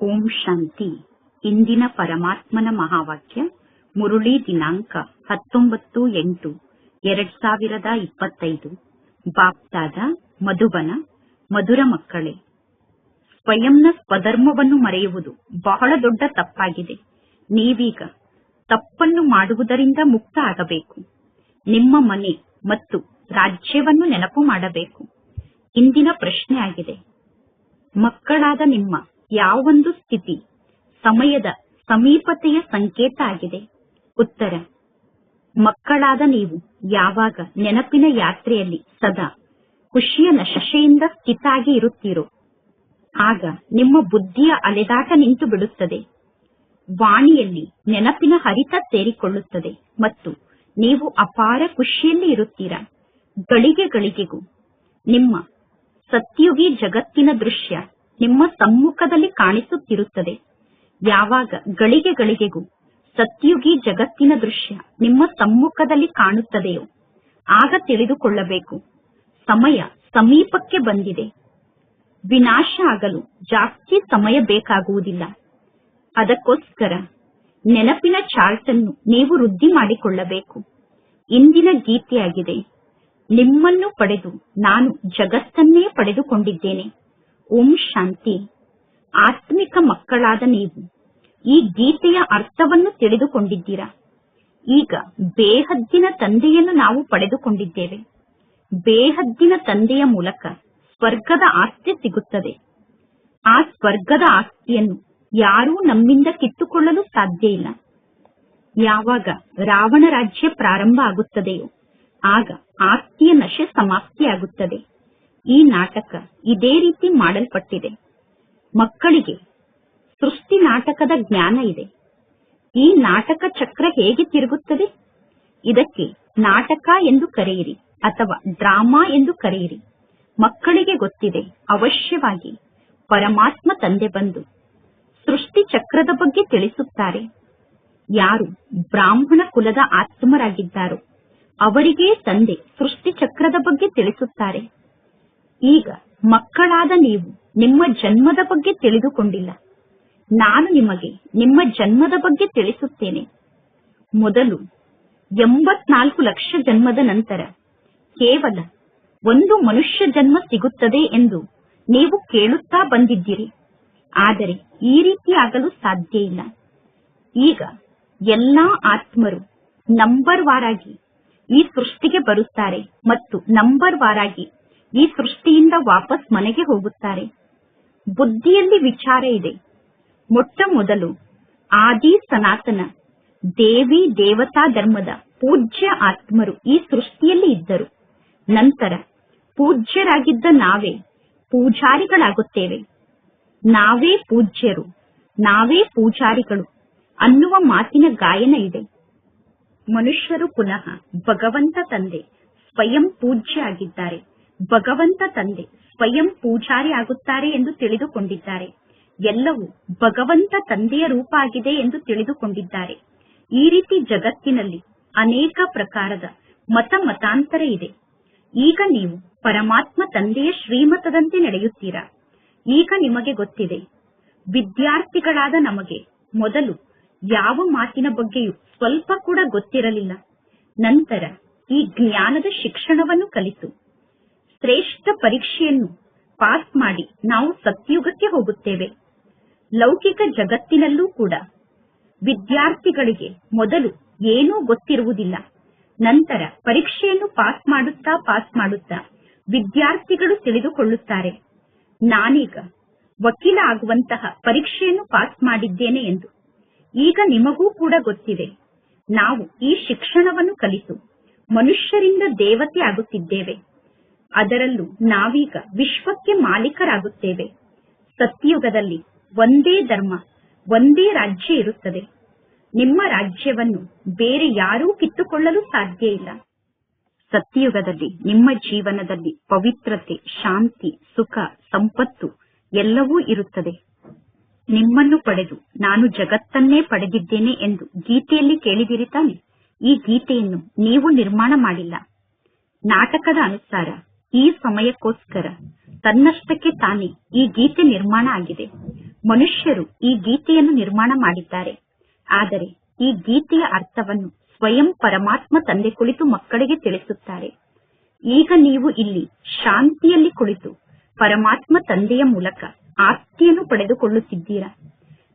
ಓಂ ಶಾಂತಿ. ಇಂದಿನ ಪರಮಾತ್ಮನ ಮಹಾವಾಕ್ಯ ಮುರುಳಿ ದಿನಾಂಕ 19/8/2025. ಬಾಪ್ದಾದ ಮಧುಬನ. ಮಧುರ ಮಕ್ಕಳೇ, ಸ್ವಯಂನ ಸ್ವಧರ್ಮವನ್ನು ಮರೆಯುವುದು ಬಹಳ ದೊಡ್ಡ ತಪ್ಪಾಗಿದೆ. ನೀವೀಗ ತಪ್ಪನ್ನು ಮಾಡುವುದರಿಂದ ಮುಕ್ತ ಆಗಬೇಕು. ನಿಮ್ಮ ಮನೆ ಮತ್ತು ರಾಜ್ಯವನ್ನು ನೆನಪು ಮಾಡಬೇಕು. ಇಂದಿನ ಪ್ರಶ್ನೆ ಆಗಿದೆ, ಮಕ್ಕಳಾದ ನಿಮ್ಮ ಯಾವೊಂದು ಸ್ಥಿತಿ ಸಮಯದ ಸಮೀಪತೆಯ ಸಂಕೇತ ಆಗಿದೆ? ಉತ್ತರ: ಮಕ್ಕಳಾದ ನೀವು ಯಾವಾಗ ನೆನಪಿನ ಯಾತ್ರೆಯಲ್ಲಿ ಸದಾ ಖುಷಿಯ ನಶೆಯಿಂದ ಸ್ಥಿತಾಗಿ ಇರುತ್ತೀರೋ ಆಗ ನಿಮ್ಮ ಬುದ್ಧಿಯ ಅಲೆದಾಟ ನಿಂತು ಬಿಡುತ್ತದೆ. ವಾಣಿಯಲ್ಲಿ ನೆನಪಿನ ಹರಿತ ಸೇರಿಕೊಳ್ಳುತ್ತದೆ ಮತ್ತು ನೀವು ಅಪಾರ ಖುಷಿಯಲ್ಲಿ ಇರುತ್ತೀರಾ. ಗಳಿಗೆ ಗಳಿಗೆಗೂ ನಿಮ್ಮ ಸತ್ಯುಗಿ ಜಗತ್ತಿನ ದೃಶ್ಯ ನಿಮ್ಮ ಸಮ್ಮುಖದಲ್ಲಿ ಕಾಣಿಸುತ್ತಿರುತ್ತದೆ. ಯಾವಾಗ ಗಳಿಗೆ ಗಳಿಗೆಗೂ ಸತ್ಯುಗಿ ಜಗತ್ತಿನ ದೃಶ್ಯ ನಿಮ್ಮ ಸಮ್ಮುಖದಲ್ಲಿ ಕಾಣುತ್ತದೆಯೋ ಆಗ ತಿಳಿದುಕೊಳ್ಳಬೇಕು, ಸಮಯ ಸಮೀಪಕ್ಕೆ ಬಂದಿದೆ. ವಿನಾಶ ಆಗಲು ಜಾಸ್ತಿ ಸಮಯ ಬೇಕಾಗುವುದಿಲ್ಲ. ಅದಕ್ಕೋಸ್ಕರ ನೆನಪಿನ ಚಾರ್ಟ್ ಅನ್ನು ನೀವು ವೃದ್ಧಿ ಮಾಡಿಕೊಳ್ಳಬೇಕು. ಇಂದಿನ ಗೀತೆಯಾಗಿದೆ, ನಿಮ್ಮನ್ನು ಪಡೆದು ನಾನು ಜಗತ್ತನ್ನೇ ಪಡೆದುಕೊಂಡಿದ್ದೇನೆ. ಓಂ ಶಾಂತಿ. ಆತ್ಮಿಕ ಮಕ್ಕಳಾದ ನೀವು ಈ ಗೀತೆಯ ಅರ್ಥವನ್ನು ತಿಳಿದುಕೊಂಡಿದ್ದೀರಾ. ಈಗ ಬೇಹದ್ದಿನ ತಂದೆಯನ್ನು ನಾವು ಪಡೆದುಕೊಂಡಿದ್ದೇವೆ. ಬೇಹದ್ದಿನ ತಂದೆಯ ಮೂಲಕ ಸ್ವರ್ಗದ ಆಸ್ತಿ ಸಿಗುತ್ತದೆ. ಆ ಸ್ವರ್ಗದ ಆಸ್ತಿಯನ್ನು ಯಾರೂ ನಮ್ಮಿಂದ ಕಿತ್ತುಕೊಳ್ಳಲು ಸಾಧ್ಯ ಇಲ್ಲ. ಯಾವಾಗ ರಾವಣ ರಾಜ್ಯ ಪ್ರಾರಂಭ ಆಗುತ್ತದೆಯೋ ಆಗ ಆಸ್ತಿಯ ನಶೆ ಸಮಾಪ್ತಿಯಾಗುತ್ತದೆ. ಈ ನಾಟಕ ಇದೇ ರೀತಿ ಮಾಡಲ್ಪಟ್ಟಿದೆ. ಮಕ್ಕಳಿಗೆ ಸೃಷ್ಟಿ ನಾಟಕದ ಜ್ಞಾನ ಇದೆ. ಈ ನಾಟಕ ಚಕ್ರ ಹೇಗೆ ತಿರುಗುತ್ತದೆ? ಇದಕ್ಕೆ ನಾಟಕ ಎಂದು ಕರೆಯಿರಿ ಅಥವಾ ಡ್ರಾಮಾ ಎಂದು ಕರೆಯಿರಿ. ಮಕ್ಕಳಿಗೆ ಗೊತ್ತಿದೆ, ಅವಶ್ಯವಾಗಿ ಪರಮಾತ್ಮ ತಂದೆ ಬಂದು ಸೃಷ್ಟಿ ಚಕ್ರದ ಬಗ್ಗೆ ತಿಳಿಸುತ್ತಾರೆ. ಯಾರು ಬ್ರಾಹ್ಮಣ ಕುಲದ ಆತ್ಮರಾಗಿದ್ದಾರೋ ಅವರಿಗೇ ತಂದೆ ಸೃಷ್ಟಿ ಚಕ್ರದ ಬಗ್ಗೆ ತಿಳಿಸುತ್ತಾರೆ. ಈಗ ಮಕ್ಕಳಾದ ನೀವು ನಿಮ್ಮ ಜನ್ಮದ ಬಗ್ಗೆ ತಿಳಿದುಕೊಂಡಿಲ್ಲ. ನಾನು ನಿಮಗೆ ನಿಮ್ಮ ಜನ್ಮದ ಬಗ್ಗೆ ತಿಳಿಸುತ್ತೇನೆ. ಮೊದಲು 84 ಲಕ್ಷ ಜನ್ಮದ ನಂತರ ಕೇವಲ ಒಂದು ಮನುಷ್ಯ ಜನ್ಮ ಸಿಗುತ್ತದೆ ಎಂದು ನೀವು ಕೇಳುತ್ತಾ ಬಂದಿದ್ದೀರಿ. ಆದರೆ ಈ ರೀತಿ ಆಗಲು ಸಾಧ್ಯ ಇಲ್ಲ. ಈಗ ಎಲ್ಲಾ ಆತ್ಮರು ನಂಬರ್ ವಾರಾಗಿ ಈ ಸೃಷ್ಟಿಗೆ ಬರುತ್ತಾರೆ ಮತ್ತು ನಂಬರ್ ವಾರಾಗಿ ಈ ಸೃಷ್ಟಿಯಿಂದ ವಾಪಸ್ ಮನೆಗೆ ಹೋಗುತ್ತಾರೆ. ಬುದ್ಧಿಯಲ್ಲಿ ವಿಚಾರ ಇದೆ. ಮೊಟ್ಟ ಮೊದಲು ಆದಿ ಸನಾತನ ದೇವಿ ದೇವತಾ ಧರ್ಮದ ಪೂಜ್ಯ ಆತ್ಮರು ಈ ಸೃಷ್ಟಿಯಲ್ಲಿ ಇದ್ದರು. ನಂತರ ಪೂಜ್ಯರಾಗಿದ್ದ ನಾವೇ ಪೂಜಾರಿಗಳಾಗುತ್ತೇವೆ. ನಾವೇ ಪೂಜ್ಯರು, ನಾವೇ ಪೂಜಾರಿಗಳು ಅನ್ನುವ ಮಾತಿನ ಗಾಯನ ಇದೆ. ಮನುಷ್ಯರು ಪುನಃ ಭಗವಂತ ತಂದೆ ಸ್ವಯಂ ಪೂಜ್ಯ ಆಗಿದ್ದಾರೆ, ಭಗವಂತ ತಂದೆ ಸ್ವಯಂ ಪೂಜಾರಿ ಆಗುತ್ತಾರೆ ಎಂದು ತಿಳಿದುಕೊಂಡಿದ್ದಾರೆ. ಎಲ್ಲವೂ ಭಗವಂತ ತಂದೆಯ ರೂಪ ಆಗಿದೆ ಎಂದು ತಿಳಿದುಕೊಂಡಿದ್ದಾರೆ. ಈ ರೀತಿ ಜಗತ್ತಿನಲ್ಲಿ ಅನೇಕ ಪ್ರಕಾರದ ಮತಾಂತರ ಇದೆ. ಈಗ ನೀವು ಪರಮಾತ್ಮ ತಂದೆಯ ಶ್ರೀಮತದಂತೆ ನಡೆಯುತ್ತೀರಾ. ಈಗ ನಿಮಗೆ ಗೊತ್ತಿದೆ, ವಿದ್ಯಾರ್ಥಿಗಳಾದ ನಮಗೆ ಮೊದಲು ಯಾವ ಮಾತಿನ ಬಗ್ಗೆಯೂ ಸ್ವಲ್ಪ ಕೂಡ ಗೊತ್ತಿರಲಿಲ್ಲ. ನಂತರ ಈ ಜ್ಞಾನದ ಶಿಕ್ಷಣವನ್ನು ಕಲಿತು ಶ್ರೇಷ್ಠ ಪರೀಕ್ಷೆಯನ್ನು ಪಾಸ್ ಮಾಡಿ ನಾವು ಸತ್ಯುಗಕ್ಕೆ ಹೋಗುತ್ತೇವೆ. ಲೌಕಿಕ ಜಗತ್ತಿನಲ್ಲೂ ಕೂಡ ವಿದ್ಯಾರ್ಥಿಗಳಿಗೆ ಮೊದಲು ಏನೂ ಗೊತ್ತಿರುವುದಿಲ್ಲ. ನಂತರ ಪರೀಕ್ಷೆಯನ್ನು ಪಾಸ್ ಮಾಡುತ್ತಾ ವಿದ್ಯಾರ್ಥಿಗಳು ತಿಳಿದುಕೊಳ್ಳುತ್ತಾರೆ, ನಾನೀಗ ವಕೀಲ ಆಗುವಂತಹ ಪರೀಕ್ಷೆಯನ್ನು ಪಾಸ್ ಮಾಡಿದ್ದೇನೆ ಎಂದು. ಈಗ ನಿಮಗೂ ಕೂಡ ಗೊತ್ತಿದೆ, ನಾವು ಈ ಶಿಕ್ಷಣವನ್ನು ಕಲಿತು ಮನುಷ್ಯರಿಂದ ದೇವತೆ ಆಗುತ್ತಿದ್ದೇವೆ. ಅದರಲ್ಲೂ ನಾವೀಗ ವಿಶ್ವಕ್ಕೆ ಮಾಲೀಕರಾಗುತ್ತೇವೆ. ಸತ್ಯಯುಗದಲ್ಲಿ ಒಂದೇ ಧರ್ಮ, ಒಂದೇ ರಾಜ್ಯ ಇರುತ್ತದೆ. ನಿಮ್ಮ ರಾಜ್ಯವನ್ನು ಬೇರೆ ಯಾರೂ ಕಿತ್ತುಕೊಳ್ಳಲು ಸಾಧ್ಯ ಇಲ್ಲ. ಸತ್ಯಯುಗದಲ್ಲಿ ನಿಮ್ಮ ಜೀವನದಲ್ಲಿ ಪವಿತ್ರತೆ, ಶಾಂತಿ, ಸುಖ, ಸಂಪತ್ತು ಎಲ್ಲವೂ ಇರುತ್ತದೆ. ನಿಮ್ಮನ್ನು ಪಡೆದು ನಾನು ಜಗತ್ತನ್ನೇ ಪಡೆದಿದ್ದೇನೆ ಎಂದು ಗೀತೆಯಲ್ಲಿ ಕೇಳಿದಿರಿ ತಾನೆ? ಈ ಗೀತೆಯನ್ನು ನೀವು ನಿರ್ಮಾಣ ಮಾಡಿಲ್ಲ. ನಾಟಕದ ಅನುಸಾರ ಈ ಸಮಯಕ್ಕೋಸ್ಕರ ತನ್ನಷ್ಟಕ್ಕೆ ತಾನೇ ಈ ಗೀತೆ ನಿರ್ಮಾಣ ಆಗಿದೆ. ಮನುಷ್ಯರು ಈ ಗೀತೆಯನ್ನು ನಿರ್ಮಾಣ ಮಾಡಿದ್ದಾರೆ. ಆದರೆ ಈ ಗೀತೆಯ ಅರ್ಥವನ್ನು ಸ್ವಯಂ ಪರಮಾತ್ಮ ತಂದೆ ಕುಳಿತು ಮಕ್ಕಳಿಗೆ ತಿಳಿಸುತ್ತಾರೆ. ಈಗ ನೀವು ಇಲ್ಲಿ ಶಾಂತಿಯಲ್ಲಿ ಕುಳಿತು ಪರಮಾತ್ಮ ತಂದೆಯ ಮೂಲಕ ಆಸ್ತಿಯನ್ನು ಪಡೆದುಕೊಳ್ಳುತ್ತಿದ್ದೀರಾ.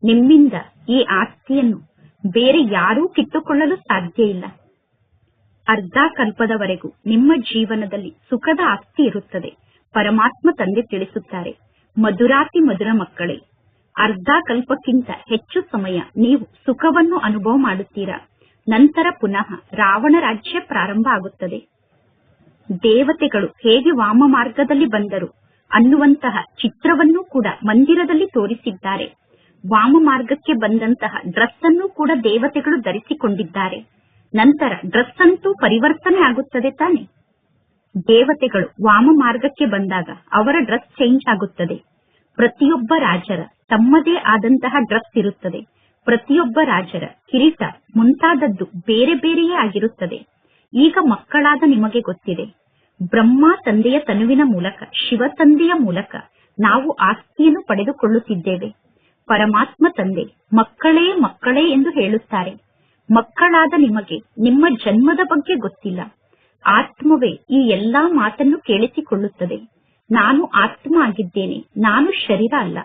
ನಿಮ್ಮಿಂದ ಈ ಆಸ್ತಿಯನ್ನು ಬೇರೆ ಯಾರೂ ಕಿತ್ತುಕೊಳ್ಳಲು ಸಾಧ್ಯ ಇಲ್ಲ. ಅರ್ಧ ಕಲ್ಪದವರೆಗೂ ನಿಮ್ಮ ಜೀವನದಲ್ಲಿ ಸುಖದ ಆಸ್ತಿ ಇರುತ್ತದೆ. ಪರಮಾತ್ಮ ತಂದೆ ತಿಳಿಸುತ್ತಾರೆ, ಮಧುರಾತಿ ಮಧುರ ಮಕ್ಕಳೇ, ಅರ್ಧ ಕಲ್ಪಕ್ಕಿಂತ ಹೆಚ್ಚು ಸಮಯ ನೀವು ಸುಖವನ್ನು ಅನುಭವ ಮಾಡುತ್ತೀರಾ. ನಂತರ ಪುನಃ ರಾವಣ ರಾಜ್ಯ ಪ್ರಾರಂಭ ಆಗುತ್ತದೆ. ದೇವತೆಗಳು ಹೇಗೆ ವಾಮ ಮಾರ್ಗದಲ್ಲಿ ಬಂದರು ಅನ್ನುವಂತಹ ಚಿತ್ರವನ್ನೂ ಕೂಡ ಮಂದಿರದಲ್ಲಿ ತೋರಿಸಿದ್ದಾರೆ. ವಾಮ ಮಾರ್ಗಕ್ಕೆ ಬಂದಂತಹ ಡ್ರೆಸ್ ಅನ್ನು ಕೂಡ ದೇವತೆಗಳು ಧರಿಸಿಕೊಂಡಿದ್ದಾರೆ. ನಂತರ ಡ್ರೆಸ್ ಅಂತೂ ಪರಿವರ್ತನೆ ಆಗುತ್ತದೆ ತಾನೆ. ದೇವತೆಗಳು ವಾಮ ಮಾರ್ಗಕ್ಕೆ ಬಂದಾಗ ಅವರ ಡ್ರೆಸ್ ಚೇಂಜ್ ಆಗುತ್ತದೆ. ಪ್ರತಿಯೊಬ್ಬ ರಾಜರ ತಮ್ಮದೇ ಆದಂತಹ ಡ್ರೆಸ್ ಇರುತ್ತದೆ. ಪ್ರತಿಯೊಬ್ಬ ರಾಜರ ಕಿರೀಟ ಮುಂತಾದದ್ದು ಬೇರೆ ಬೇರೆಯೇ ಆಗಿರುತ್ತದೆ. ಈಗ ಮಕ್ಕಳಾದ ನಿಮಗೆ ಗೊತ್ತಿದೆ, ಬ್ರಹ್ಮ ತಂದೆಯ ತನುವಿನ ಮೂಲಕ, ಶಿವ ತಂದೆಯ ಮೂಲಕ ನಾವು ಆಸ್ತಿಯನ್ನು ಪಡೆದುಕೊಳ್ಳುತ್ತಿದ್ದೇವೆ. ಪರಮಾತ್ಮ ತಂದೆ ಮಕ್ಕಳೇ ಮಕ್ಕಳೇ ಎಂದು ಹೇಳುತ್ತಾರೆ. ಮಕ್ಕಳಾದ ನಿಮಗೆ ನಿಮ್ಮ ಜನ್ಮದ ಬಗ್ಗೆ ಗೊತ್ತಿಲ್ಲ. ಆತ್ಮವೇ ಈ ಎಲ್ಲಾ ಮಾತನ್ನು ಕೇಳಿಸಿಕೊಳ್ಳುತ್ತದೆ. ನಾನು ಆತ್ಮ ಆಗಿದ್ದೇನೆ, ನಾನು ಶರೀರ ಅಲ್ಲ.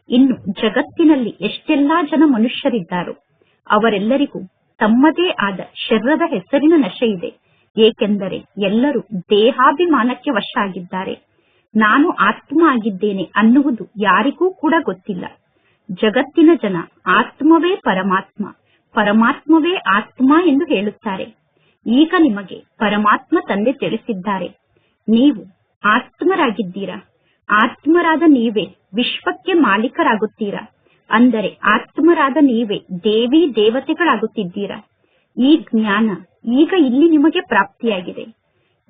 ಇನ್ನು ಜಗತ್ತಿನಲ್ಲಿ ಎಷ್ಟೆಲ್ಲಾ ಜನ ಮನುಷ್ಯರಿದ್ದಾರೋ ಅವರೆಲ್ಲರಿಗೂ ತಮ್ಮದೇ ಆದ ಶರೀರದ ಹೆಸರಿನ ನಶೆ ಇದೆ. ಏಕೆಂದರೆ ಎಲ್ಲರೂ ದೇಹಾಭಿಮಾನಕ್ಕೆ ವಶ ಆಗಿದ್ದಾರೆ. ನಾನು ಆತ್ಮ ಆಗಿದ್ದೇನೆ ಅನ್ನುವುದು ಯಾರಿಗೂ ಕೂಡ ಗೊತ್ತಿಲ್ಲ. ಜಗತ್ತಿನ ಜನ ಆತ್ಮವೇ ಪರಮಾತ್ಮ, ಪರಮಾತ್ಮವೇ ಆತ್ಮ ಎಂದು ಹೇಳುತ್ತಾರೆ. ಈಗ ನಿಮಗೆ ಪರಮಾತ್ಮ ತಂದೆ ತಿಳಿಸಿದ್ದಾರೆ, ನೀವು ಆತ್ಮರಾಗಿದ್ದೀರಾ. ಆತ್ಮರಾದ ನೀವೇ ವಿಶ್ವಕ್ಕೆ ಮಾಲೀಕರಾಗುತ್ತೀರಾ. ಅಂದರೆ ಆತ್ಮರಾದ ನೀವೇ ದೇವಿ ದೇವತೆಗಳಾಗುತ್ತಿದ್ದೀರಾ. ಈ ಜ್ಞಾನ ಈಗ ಇಲ್ಲಿ ನಿಮಗೆ ಪ್ರಾಪ್ತಿಯಾಗಿದೆ.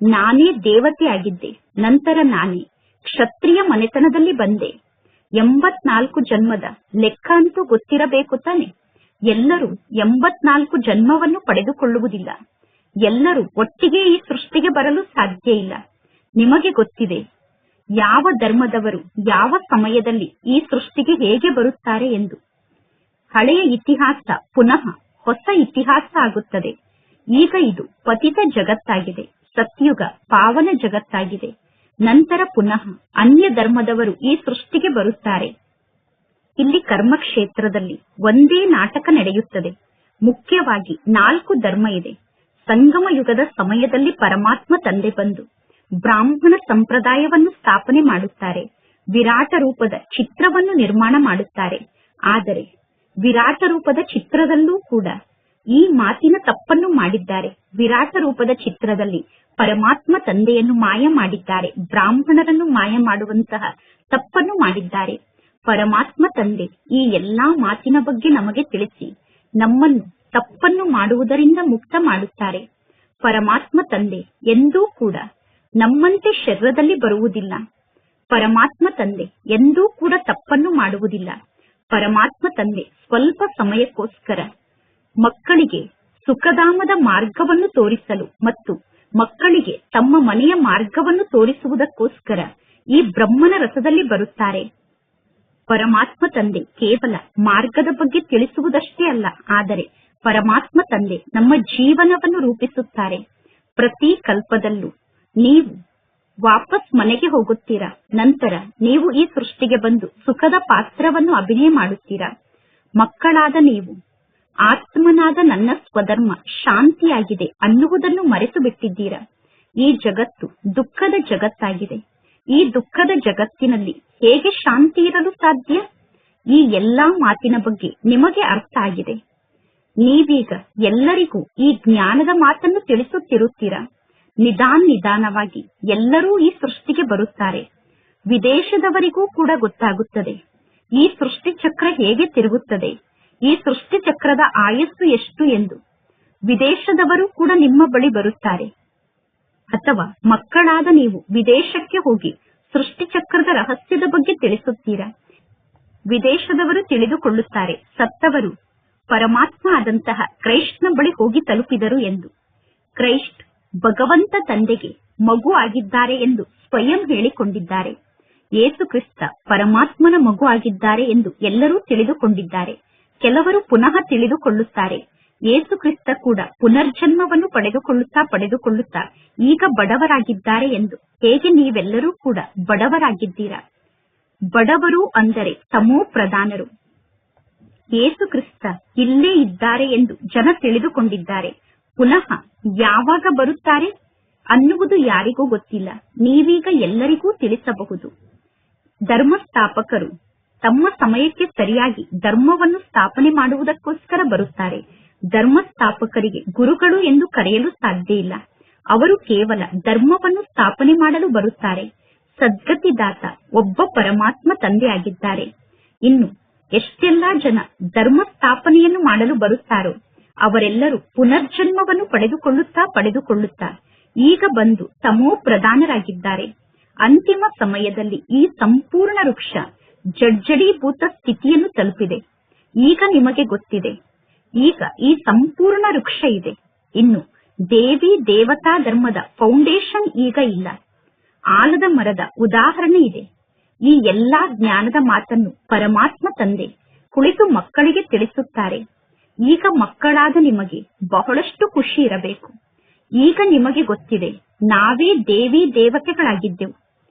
ನಾನೇ ದೇವತೆ ಆಗಿದ್ದೆ, ನಂತರ ನಾನೇ ಕ್ಷತ್ರಿಯ ಮನೆತನದಲ್ಲಿ ಬಂದೆ. 84 ಜನ್ಮದ ಲೆಕ್ಕ ಅಂತೂ ಗೊತ್ತಿರಬೇಕು ತಾನೆ. ಎಲ್ಲರೂ 84 ಜನ್ಮವನ್ನು ಪಡೆದುಕೊಳ್ಳುವುದಿಲ್ಲ. ಎಲ್ಲರೂ ಒಟ್ಟಿಗೆ ಈ ಸೃಷ್ಟಿಗೆ ಬರಲು ಸಾಧ್ಯ ಇಲ್ಲ. ನಿಮಗೆ ಗೊತ್ತಿದೆ ಯಾವ ಧರ್ಮದವರು ಯಾವ ಸಮಯದಲ್ಲಿ ಈ ಸೃಷ್ಟಿಗೆ ಹೇಗೆ ಬರುತ್ತಾರೆ ಎಂದು. ಹಳೆಯ ಇತಿಹಾಸ ಪುನಃ ಹೊಸ ಇತಿಹಾಸ ಆಗುತ್ತದೆ. ಈಗ ಇದು ಪತಿತ ಜಗತ್ತಾಗಿದೆ, ಸತ್ಯುಗ ಪಾವನ ಜಗತ್ತಾಗಿದೆ. ನಂತರ ಪುನಃ ಅನ್ಯ ಧರ್ಮದವರು ಈ ಸೃಷ್ಟಿಗೆ ಬರುತ್ತಾರೆ. ಇಲ್ಲಿ ಕರ್ಮಕ್ಷೇತ್ರದಲ್ಲಿ ಒಂದೇ ನಾಟಕ ನಡೆಯುತ್ತದೆ. ಮುಖ್ಯವಾಗಿ 4 ಧರ್ಮ ಇದೆ. ಸಂಗಮ ಯುಗದ ಸಮಯದಲ್ಲಿ ಪರಮಾತ್ಮ ತಂದೆ ಬಂದು ಬ್ರಾಹ್ಮಣ ಸಂಪ್ರದಾಯವನ್ನು ಸ್ಥಾಪನೆ ಮಾಡುತ್ತಾರೆ. ವಿರಾಟ ರೂಪದ ಚಿತ್ರವನ್ನು ನಿರ್ಮಾಣ ಮಾಡುತ್ತಾರೆ. ಆದರೆ ವಿರಾಟ ರೂಪದ ಚಿತ್ರದಲ್ಲೂ ಕೂಡ ಈ ಮಾತಿನ ತಪ್ಪನ್ನು ಮಾಡಿದ್ದಾರೆ. ವಿರಾಟ ರೂಪದ ಚಿತ್ರದಲ್ಲಿ ಪರಮಾತ್ಮ ತಂದೆಯನ್ನು ಮಾಯ ಮಾಡಿದ್ದಾರೆ, ಬ್ರಾಹ್ಮಣರನ್ನು ಮಾಯ ಮಾಡುವಂತಹ ತಪ್ಪನ್ನು ಮಾಡಿದ್ದಾರೆ. ಪರಮಾತ್ಮ ತಂದೆ ಈ ಎಲ್ಲಾ ಮಾತಿನ ಬಗ್ಗೆ ನಮಗೆ ತಿಳಿಸಿ ನಮ್ಮನ್ನು ತಪ್ಪನ್ನು ಮಾಡುವುದರಿಂದ ಮುಕ್ತ ಮಾಡುತ್ತಾರೆ. ಪರಮಾತ್ಮ ತಂದೆ ಎಂದೂ ಕೂಡ ನಮ್ಮಂತೆ ಶರೀರದಲ್ಲಿ ಬರುವುದಿಲ್ಲ. ಪರಮಾತ್ಮ ತಂದೆ ಎಂದೂ ಕೂಡ ತಪ್ಪನ್ನು ಮಾಡುವುದಿಲ್ಲ. ಪರಮಾತ್ಮ ತಂದೆ ಸ್ವಲ್ಪ ಸಮಯಕ್ಕೋಸ್ಕರ ಮಕ್ಕಳಿಗೆ ಸುಖಧಾಮದ ಮಾರ್ಗವನ್ನು ತೋರಿಸಲು ಮತ್ತು ಮಕ್ಕಳಿಗೆ ತಮ್ಮ ಮನೆಯ ಮಾರ್ಗವನ್ನು ತೋರಿಸುವುದಕ್ಕೋಸ್ಕರ ಈ ಬ್ರಹ್ಮನ ರಸದಲ್ಲಿ ಬರುತ್ತಾರೆ. ಪರಮಾತ್ಮ ತಂದೆ ಕೇವಲ ಮಾರ್ಗದ ಬಗ್ಗೆ ತಿಳಿಸುವುದಷ್ಟೇ ಅಲ್ಲ, ಆದರೆ ಪರಮಾತ್ಮ ತಂದೆ ನಮ್ಮ ಜೀವನವನ್ನು ರೂಪಿಸುತ್ತಾರೆ. ಪ್ರತಿ ಕಲ್ಪದಲ್ಲೂ ನೀವು ವಾಪಸ್ ಮನೆಗೆ ಹೋಗುತ್ತೀರಾ. ನಂತರ ನೀವು ಈ ಸೃಷ್ಟಿಗೆ ಬಂದು ಸುಖದ ಪಾತ್ರವನ್ನು ಅಭಿನಯ ಮಾಡುತ್ತೀರಾ. ಮಕ್ಕಳಾದ ನೀವು ಆತ್ಮನಾದ ನನ್ನ ಸ್ವಧರ್ಮ ಶಾಂತಿಯಾಗಿದೆ ಅನ್ನುವುದನ್ನು ಮರೆತು ಬಿಟ್ಟಿದ್ದೀರಾ. ಈ ಜಗತ್ತು ದುಃಖದ ಜಗತ್ತಾಗಿದೆ. ಈ ದುಃಖದ ಜಗತ್ತಿನಲ್ಲಿ ಹೇಗೆ ಶಾಂತಿ ಇರಲು ಸಾಧ್ಯ? ಈ ಎಲ್ಲಾ ಮಾತಿನ ಬಗ್ಗೆ ನಿಮಗೆ ಅರ್ಥ ಆಗಿದೆ. ನೀವೀಗ ಎಲ್ಲರಿಗೂ ಈ ಜ್ಞಾನದ ಮಾತನ್ನು ತಿಳಿಸುತ್ತಿರುತ್ತೀರಾ. ನಿಧಾನವಾಗಿ ಎಲ್ಲರೂ ಈ ಸೃಷ್ಟಿಗೆ ಬರುತ್ತಾರೆ. ವಿದೇಶದವರಿಗೂ ಕೂಡ ಗೊತ್ತಾಗುತ್ತದೆ ಈ ಸೃಷ್ಟಿ ಚಕ್ರ ಹೇಗೆ ತಿರುಗುತ್ತದೆ, ಈ ಸೃಷ್ಟಿ ಚಕ್ರದ ಆಯಸ್ಸು ಎಷ್ಟು ಎಂದು. ವಿದೇಶದವರು ಕೂಡ ನಿಮ್ಮ ಬಳಿ ಬರುತ್ತಾರೆ. ಅಥವಾ ಮಕ್ಕಳಾದ ನೀವು ವಿದೇಶಕ್ಕೆ ಹೋಗಿ ಸೃಷ್ಟಿ ಚಕ್ರದ ರಹಸ್ಯದ ಬಗ್ಗೆ ತಿಳಿಸುತ್ತೀರಾ. ವಿದೇಶದವರು ತಿಳಿದುಕೊಳ್ಳುತ್ತಾರೆ ಸತ್ತವರು ಪರಮಾತ್ಮ ಆದಂತಹ ಕ್ರೈಸ್ಟ್ನ ಬಳಿ ಹೋಗಿ ತಲುಪಿದರು ಎಂದು. ಕ್ರೈಸ್ಟ್ ಭಗವಂತ ತಂದೆಗೆ ಮಗು ಆಗಿದ್ದಾರೆ ಎಂದು ಸ್ವಯಂ ಹೇಳಿಕೊಂಡಿದ್ದಾರೆ. ಯೇಸು ಕ್ರಿಸ್ತ ಪರಮಾತ್ಮನ ಮಗು ಆಗಿದ್ದಾರೆ ಎಂದು ಎಲ್ಲರೂ ತಿಳಿದುಕೊಂಡಿದ್ದಾರೆ. ಕೆಲವರು ಪುನಃ ತಿಳಿದುಕೊಳ್ಳುತ್ತಾರೆ, ಯೇಸು ಕ್ರಿಸ್ತ ಕೂಡ ಪುನರ್ಜನ್ಮವನ್ನು ಪಡೆದುಕೊಳ್ಳುತ್ತಾ ಈಗ ಬಡವರಾಗಿದ್ದಾರೆ ಎಂದು. ಹೇಗೆ ನೀವೆಲ್ಲರೂ ಕೂಡ ಬಡವರಾಗಿದ್ದೀರಾ? ಬಡವರು ಅಂದರೆ ತಮೋ ಪ್ರಧಾನರು. ಯೇಸು ಕ್ರಿಸ್ತ ಇಲ್ಲೇ ಇದ್ದಾರೆ ಎಂದು ಜನ ತಿಳಿದುಕೊಂಡಿದ್ದಾರೆ. ಪುನಃ ಯಾವಾಗ ಬರುತ್ತಾರೆ ಅನ್ನುವುದು ಯಾರಿಗೂ ಗೊತ್ತಿಲ್ಲ. ನೀವೀಗ ಎಲ್ಲರಿಗೂ ತಿಳಿಸಬಹುದು. ಧರ್ಮಸ್ಥಾಪಕರು ತಮ್ಮ ಸಮಯಕ್ಕೆ ಸರಿಯಾಗಿ ಧರ್ಮವನ್ನು ಸ್ಥಾಪನೆ ಮಾಡುವುದಕ್ಕೋಸ್ಕರ ಬರುತ್ತಾರೆ. ಧರ್ಮಸ್ಥಾಪಕರಿಗೆ ಗುರುಗಳು ಎಂದು ಕರೆಯಲು ಸಾಧ್ಯ ಇಲ್ಲ. ಅವರು ಕೇವಲ ಧರ್ಮವನ್ನು ಸ್ಥಾಪನೆ ಮಾಡಲು ಬರುತ್ತಾರೆ. ಸದ್ಗತಿದಾತ ಒಬ್ಬ ಪರಮಾತ್ಮ ತಂದೆಯಾಗಿದ್ದಾರೆ. ಇನ್ನು ಎಷ್ಟೆಲ್ಲಾ ಜನ ಧರ್ಮ ಸ್ಥಾಪನೆಯನ್ನು ಮಾಡಲು ಬರುತ್ತಾರೋ ಅವರೆಲ್ಲರೂ ಪುನರ್ಜನ್ಮವನ್ನು ಪಡೆದುಕೊಳ್ಳುತ್ತಾ ಈಗ ಬಂದು ತಮೋ ಪ್ರಧಾನರಾಗಿದ್ದಾರೆ. ಅಂತಿಮ ಸಮಯದಲ್ಲಿ ಈ ಸಂಪೂರ್ಣ ವೃಕ್ಷ ಜಡ್ಜಡೀಭೂತ ಸ್ಥಿತಿಯನ್ನು ತಲುಪಿದೆ. ಈಗ ನಿಮಗೆ ಗೊತ್ತಿದೆ. ಈಗ ಈ ಸಂಪೂರ್ಣ ವೃಕ್ಷ ಇದೆ. ಇನ್ನು ದೇವಿ ದೇವತಾ ಧರ್ಮದ ಫೌಂಡೇಶನ್ ಈಗ ಇಲ್ಲ. ಆಲದ ಮರದ ಉದಾಹರಣೆ ಇದೆ. ಈ ಎಲ್ಲಾ ಜ್ಞಾನದ ಮಾತನ್ನು ಪರಮಾತ್ಮ ತಂದೆ ಕುಳಿತು ಮಕ್ಕಳಿಗೆ ತಿಳಿಸುತ್ತಾರೆ. ಈಗ ಮಕ್ಕಳಾದ ನಿಮಗೆ ಬಹಳಷ್ಟು ಖುಷಿ ಇರಬೇಕು. ಈಗ ನಿಮಗೆ ಗೊತ್ತಿದೆ, ನಾವೇ ದೇವಿ ದೇವತೆಗಳಾಗಿದ್ದೆವು.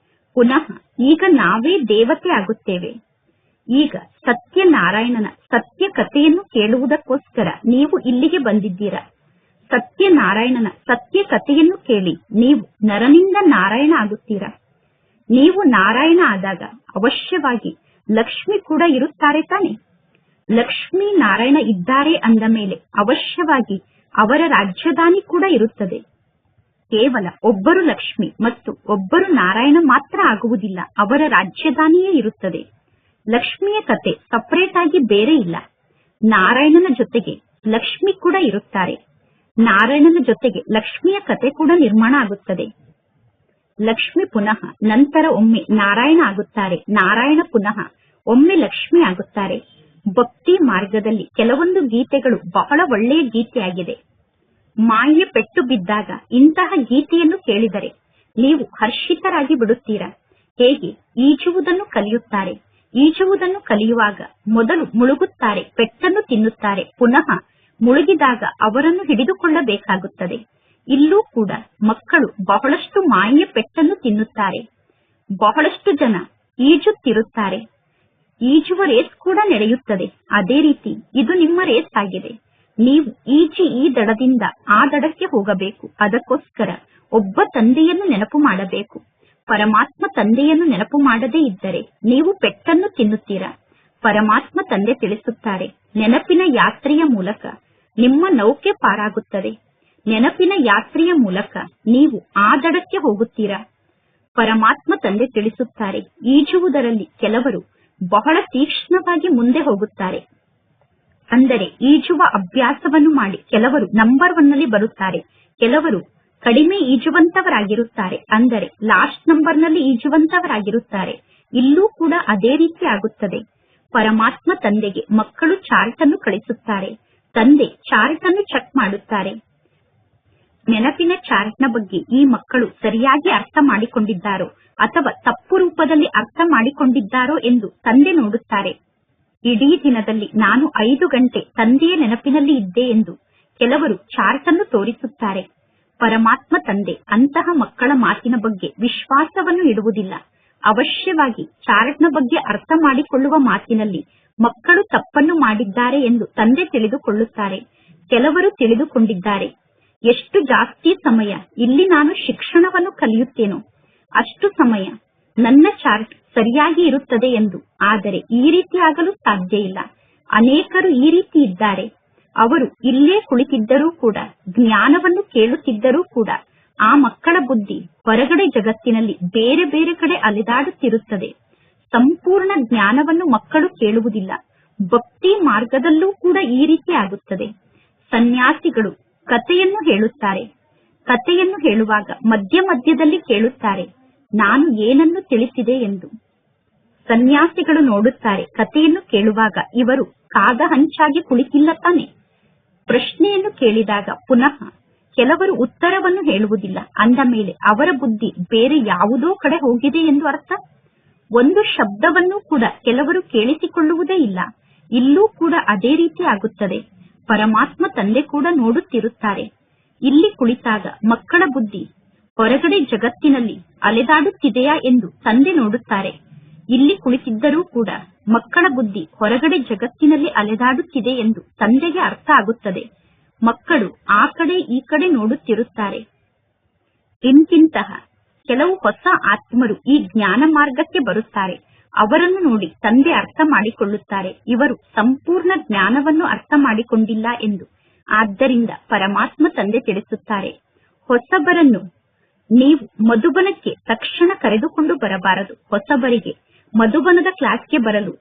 ಪುನಃ ಈಗ ನಾವೇ ದೇವತೆ ಆಗುತ್ತೇವೆ. ಈಗ ಸತ್ಯನಾರಾಯಣನ ಸತ್ಯ ಕಥೆಯನ್ನು ಕೇಳುವುದಕ್ಕೋಸ್ಕರ ನೀವು ಇಲ್ಲಿಗೆ ಬಂದಿದ್ದೀರಾ. ಸತ್ಯನಾರಾಯಣನ ಸತ್ಯ ಕಥೆಯನ್ನು ಕೇಳಿ ನೀವು ನರನಿಂದ ನಾರಾಯಣ ಆಗುತ್ತೀರಾ. ನೀವು ನಾರಾಯಣ ಆದಾಗ ಅವಶ್ಯವಾಗಿ ಲಕ್ಷ್ಮಿ ಕೂಡ ಇರುತ್ತಾರೆ ತಾನೆ. ಲಕ್ಷ್ಮೀ ನಾರಾಯಣ ಇದ್ದಾರೆ ಅಂದ ಮೇಲೆ ಅವಶ್ಯವಾಗಿ ಅವರ ರಾಜ್ಯಧಾನಿ ಕೂಡ ಇರುತ್ತದೆ. ಕೇವಲ ಒಬ್ಬರು ಲಕ್ಷ್ಮಿ ಮತ್ತು ಒಬ್ಬರು ನಾರಾಯಣ ಮಾತ್ರ ಆಗುವುದಿಲ್ಲ, ಅವರ ರಾಜ್ಯಧಾನಿಯೇ ಇರುತ್ತದೆ. ಲಕ್ಷ್ಮಿಯ ಕತೆ ಸಪರೇಟ್ ಆಗಿ ಬೇರೆ ಇಲ್ಲ. ನಾರಾಯಣನ ಜೊತೆಗೆ ಲಕ್ಷ್ಮಿ ಕೂಡ ಇರುತ್ತಾರೆ. ನಾರಾಯಣನ ಜೊತೆಗೆ ಲಕ್ಷ್ಮಿಯ ಕತೆ ಕೂಡ ನಿರ್ಮಾಣ ಆಗುತ್ತದೆ. ಲಕ್ಷ್ಮಿ ಪುನಃ ನಂತರ ಒಮ್ಮೆ ನಾರಾಯಣ ಆಗುತ್ತಾರೆ. ನಾರಾಯಣ ಪುನಃ ಒಮ್ಮೆ ಲಕ್ಷ್ಮಿ ಆಗುತ್ತಾರೆ. ಭಕ್ತಿ ಮಾರ್ಗದಲ್ಲಿ ಕೆಲವೊಂದು ಗೀತೆಗಳು ಬಹಳ ಒಳ್ಳೆಯ ಗೀತೆಯಾಗಿದೆ. ಮಾಯೆ ಪೆಟ್ಟು ಬಿದ್ದಾಗ ಇಂತಹ ಗೀತೆಯನ್ನು ಕೇಳಿದರೆ ನೀವು ಹರ್ಷಿತರಾಗಿ ಬಿಡುತ್ತೀರಾ. ಹೇಗೆ ಈಜುವುದನ್ನು ಕಲಿಯುತ್ತಾರೆ. ಈಜುವುದನ್ನು ಕಲಿಯುವಾಗ ಮೊದಲು ಮುಳುಗುತ್ತಾರೆ, ಪೆಟ್ಟನ್ನು ತಿನ್ನುತ್ತಾರೆ. ಪುನಃ ಮುಳುಗಿದಾಗ ಅವರನ್ನು ಹಿಡಿದುಕೊಳ್ಳಬೇಕಾಗುತ್ತದೆ. ಇಲ್ಲೂ ಕೂಡ ಮಕ್ಕಳು ಬಹಳಷ್ಟು ಮಾಯೆಯ ಪೆಟ್ಟನ್ನು ತಿನ್ನುತ್ತಾರೆ. ಬಹಳಷ್ಟು ಜನ ಈಜುತ್ತಿರುತ್ತಾರೆ. ಈಜುವ ರೇಸ್ ಕೂಡ ನಡೆಯುತ್ತದೆ. ಅದೇ ರೀತಿ ಇದು ನಿಮ್ಮ ರೇಸ್ ಆಗಿದೆ. ನೀವು ಈಜಿ ಈ ದಡದಿಂದ ಆ ದಡಕ್ಕೆ ಹೋಗಬೇಕು. ಅದಕ್ಕೋಸ್ಕರ ಒಬ್ಬ ತಂದೆಯನ್ನು ನೆನಪು ಮಾಡಬೇಕು. ಪರಮಾತ್ಮ ತಂದೆಯನ್ನು ನೆನಪು ಮಾಡದೇ ಇದ್ದರೆ ನೀವು ಪೆಟ್ಟನ್ನು ತಿನ್ನುತ್ತೀರಾ. ಪರಮಾತ್ಮ ತಂದೆ ತಿಳಿಸುತ್ತಾರೆ, ನೆನಪಿನ ಯಾತ್ರೆಯ ಮೂಲಕ ನಿಮ್ಮ ನೌಕೆ ಪಾರಾಗುತ್ತದೆ. ನೆನಪಿನ ಯಾತ್ರೆಯ ಮೂಲಕ ನೀವು ಆ ದಡಕ್ಕೆ ಹೋಗುತ್ತೀರಾ. ಪರಮಾತ್ಮ ತಂದೆ ತಿಳಿಸುತ್ತಾರೆ, ಈಜುವುದರಲ್ಲಿ ಕೆಲವರು ಬಹಳ ತೀಕ್ಷ್ಣವಾಗಿ ಮುಂದೆ ಹೋಗುತ್ತಾರೆ. ಅಂದರೆ ಈಜುವ ಅಭ್ಯಾಸವನ್ನು ಮಾಡಿ ಕೆಲವರು ನಂಬರ್ 1 ನಲ್ಲಿ ಬರುತ್ತಾರೆ. ಕೆಲವರು ಕಡಿಮೆ ಈಜುವಂತವರಾಗಿರುತ್ತಾರೆ, ಅಂದರೆ ಲಾಸ್ಟ್ ನಂಬರ್ ನಲ್ಲಿ ಈಜುವಂತವರಾಗಿರುತ್ತಾರೆ. ಇಲ್ಲೂ ಕೂಡ ಅದೇ ರೀತಿ ಆಗುತ್ತದೆ. ಪರಮಾತ್ಮ ತಂದೆಗೆ ಮಕ್ಕಳು ಚಾರ್ಟ್ ಅನ್ನು ಕಳಿಸುತ್ತಾರೆ. ತಂದೆ ಚಾರ್ಟ್ ಅನ್ನು ಚೆಕ್ ಮಾಡುತ್ತಾರೆ. ನೆನಪಿನ ಚಾರ್ಟ್ನ ಬಗ್ಗೆ ಈ ಮಕ್ಕಳು ಸರಿಯಾಗಿ ಅರ್ಥ ಮಾಡಿಕೊಂಡಿದ್ದಾರೋ ಅಥವಾ ತಪ್ಪು ರೂಪದಲ್ಲಿ ಅರ್ಥ ಮಾಡಿಕೊಂಡಿದ್ದಾರೋ ಎಂದು ತಂದೆ ನೋಡುತ್ತಾರೆ. ಇಡೀ ದಿನದಲ್ಲಿ ನಾನು 5 ಗಂಟೆ ತಂದೆಯ ನೆನಪಿನಲ್ಲಿ ಇದ್ದೆ ಎಂದು ಕೆಲವರು ಚಾರ್ಟ್ ಅನ್ನು ತೋರಿಸುತ್ತಾರೆ. ಪರಮಾತ್ಮ ತಂದೆ ಅಂತಹ ಮಕ್ಕಳ ಮಾತಿನ ಬಗ್ಗೆ ವಿಶ್ವಾಸವನ್ನು ಇಡುವುದಿಲ್ಲ. ಅವಶ್ಯವಾಗಿ ಚಾರ್ಟ್ನ ಬಗ್ಗೆ ಅರ್ಥ ಮಾಡಿಕೊಳ್ಳುವ ಮಾತಿನಲ್ಲಿ ಮಕ್ಕಳು ತಪ್ಪನ್ನು ಮಾಡಿದ್ದಾರೆ ಎಂದು ತಂದೆ ತಿಳಿದುಕೊಳ್ಳುತ್ತಾರೆ. ಕೆಲವರು ತಿಳಿದುಕೊಂಡಿದ್ದಾರೆ, ಎಷ್ಟು ಜಾಸ್ತಿ ಸಮಯ ಇಲ್ಲಿ ನಾನು ಶಿಕ್ಷಣವನ್ನು ಕಲಿಯುತ್ತೇನೋ ಅಷ್ಟು ಸಮಯ ನನ್ನ ಚಾರ್ಟ್ ಸರಿಯಾಗಿ ಇರುತ್ತದೆ ಎಂದು. ಆದರೆ ಈ ರೀತಿ ಆಗಲು ಸಾಧ್ಯ ಇಲ್ಲ. ಅನೇಕರು ಈ ರೀತಿ ಇದ್ದಾರೆ. ಅವರು ಇಲ್ಲೇ ಕುಳಿತಿದ್ದರೂ ಕೂಡ, ಜ್ಞಾನವನ್ನು ಕೇಳುತ್ತಿದ್ದರೂ ಕೂಡ ಆ ಮಕ್ಕಳ ಬುದ್ಧಿ ಹೊರಗಡೆ ಜಗತ್ತಿನಲ್ಲಿ ಬೇರೆ ಬೇರೆ ಕಡೆ ಅಲೆದಾಡುತ್ತಿರುತ್ತದೆ. ಸಂಪೂರ್ಣ ಜ್ಞಾನವನ್ನು ಮಕ್ಕಳು ಕೇಳುವುದಿಲ್ಲ. ಭಕ್ತಿ ಮಾರ್ಗದಲ್ಲೂ ಕೂಡ ಈ ರೀತಿ ಆಗುತ್ತದೆ. ಸನ್ಯಾಸಿಗಳು ಕಥೆಯನ್ನು ಹೇಳುತ್ತಾರೆ. ಕಥೆಯನ್ನು ಹೇಳುವಾಗ ಮಧ್ಯ ಮಧ್ಯದಲ್ಲಿ ಕೇಳುತ್ತಾರೆ, ನಾನು ಏನನ್ನು ತಿಳಿಸಿದೆ ಎಂದು. ಸನ್ಯಾಸಿಗಳು ನೋಡುತ್ತಾರೆ, ಕಥೆಯನ್ನು ಕೇಳುವಾಗ ಇವರು ಕಾದ ಹಂಚಾಗಿ ಕುಳಿತಿಲ್ಲ ತಾನೆ. ಪ್ರಶ್ನೆಯನ್ನು ಕೇಳಿದಾಗ ಪುನಃ ಕೆಲವರು ಉತ್ತರವನ್ನು ಹೇಳುವುದಿಲ್ಲ. ಅಂದ ಮೇಲೆ ಅವರ ಬುದ್ಧಿ ಬೇರೆ ಯಾವುದೋ ಕಡೆ ಹೋಗಿದೆ ಎಂದು ಅರ್ಥ. ಒಂದು ಶಬ್ದವನ್ನು ಕೂಡ ಕೆಲವರು ಕೇಳಿಸಿಕೊಳ್ಳುವುದೇ ಇಲ್ಲ. ಇಲ್ಲೂ ಕೂಡ ಅದೇ ರೀತಿ ಆಗುತ್ತದೆ. ಪರಮಾತ್ಮ ತಂದೆ ಕೂಡ ನೋಡುತ್ತಿರುತ್ತಾರೆ. ಇಲ್ಲಿ ಕುಳಿತಾಗ ಮಕ್ಕಳ ಬುದ್ಧಿ ಹೊರಗಡೆ ಜಗತ್ತಿನಲ್ಲಿ ಅಲೆದಾಡುತ್ತಿದೆಯಾ ಎಂದು ತಂದೆ ನೋಡುತ್ತಾರೆ. ಇಲ್ಲಿ ಕುಳಿತಿದ್ದರೂ ಕೂಡ ಮಕ್ಕಳ ಬುದ್ಧಿ ಹೊರಗಡೆ ಜಗತ್ತಿನಲ್ಲಿ ಅಲೆದಾಡುತ್ತಿದೆ ಎಂದು ತಂದೆಗೆ ಅರ್ಥ ಆಗುತ್ತದೆ. ಮಕ್ಕಳು ಆ ಕಡೆ ಈ ಕಡೆ ನೋಡುತ್ತಿರುತ್ತಾರೆ. ಇಂತಿಂತಹ ಕೆಲವು ಹೊಸ ಆತ್ಮರು ಈ ಜ್ಞಾನ ಮಾರ್ಗಕ್ಕೆ ಬರುತ್ತಾರೆ. ಅವರನ್ನು ನೋಡಿ ತಂದೆ ಅರ್ಥ ಮಾಡಿಕೊಳ್ಳುತ್ತಾರೆ, ಇವರು ಸಂಪೂರ್ಣ ಜ್ಞಾನವನ್ನು ಅರ್ಥ ಮಾಡಿಕೊಂಡಿಲ್ಲ ಎಂದು. ಆದ್ದರಿಂದ ಪರಮಾತ್ಮ ತಂದೆ ತಿಳಿಸುತ್ತಾರೆ, ಹೊಸಬರನ್ನು ನೀವು ಮಧುಬನಕ್ಕೆ ತಕ್ಷಣ ಕರೆದುಕೊಂಡು ಬರಬಾರದು. ಹೊಸಬರಿಗೆ ಮಧುಬನದ ಕ್ಲಾಸ್ಗೆ ಬರಲು